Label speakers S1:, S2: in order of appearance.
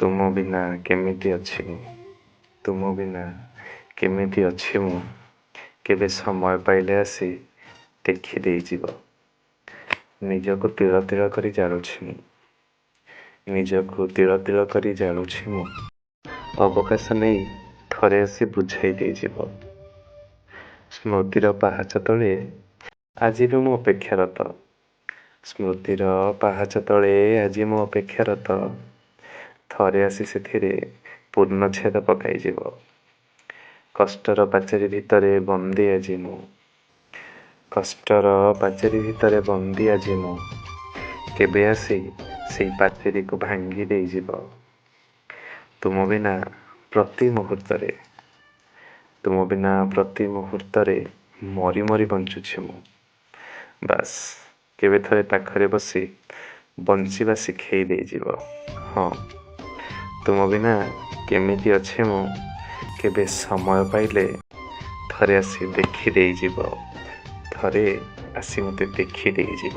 S1: ତୁମ ବିନା କେମିତି ଅଛି ତୁମ ବିନା କେମିତି ଅଛି ମୁଁ କେବେ ସମୟ ପାଇଲେ ଆସି ଦେଖି ଦେଇଯିବ। ନିଜକୁ ତିଳ ତିଳ କରି ଜାଳୁଛି ମୁଁ ନିଜକୁ ତିଳ ତିଳ କରି ଜାଳୁଛି ମୁଁ ଅବକାଶ ନେଇ ଥରେ ଆସି ବୁଝାଇ ଦେଇଯିବ। ସ୍ମୃତିର ପାହାଚ ତଳେ ଆଜି ବି ମୁଁ ଅପେକ୍ଷାରତ ସ୍ମୃତିର ପାହାଚ ତଳେ ଆଜି ମୁଁ ଅପେକ୍ଷାରତ ଥରେ ଆସି ସେଥିରେ ପୂର୍ଣ୍ଣଚ୍ଛେଦ ପକାଇଯିବ। କଷ୍ଟର ପାଚେରୀ ଭିତରେ ବନ୍ଦୀ ଆଜି ମୁଁ କଷ୍ଟର ପାଚେରୀ ଭିତରେ ବନ୍ଦୀ ଆଜି ମୁଁ କେବେ ଆସି ସେଇ ପାଚେରୀକୁ ଭାଙ୍ଗି ଦେଇଯିବ। ତୁମ ବିନା ପ୍ରତି ମୁହୂର୍ତ୍ତରେ ତୁମ ବିନା ପ୍ରତି ମୁହୂର୍ତ୍ତରେ ମରି ମରି ବଞ୍ଚୁଛି ମୁଁ। ବାସ୍ କେବେ ଥରେ ପାଖରେ ବସି ବଞ୍ଚିବା ଶିଖେଇ ଦେଇଯିବ। ହଁ, ତୁମ ବିନା କେମିତି ଅଛି ମୁଁ କେବେ ସମୟ ପାଇଲେ ଥରେ ଆସି ଦେଖି ଦେଇଯିବ। ଥରେ ଆସି ମୋତେ ଦେଖି ଦେଇଯିବ।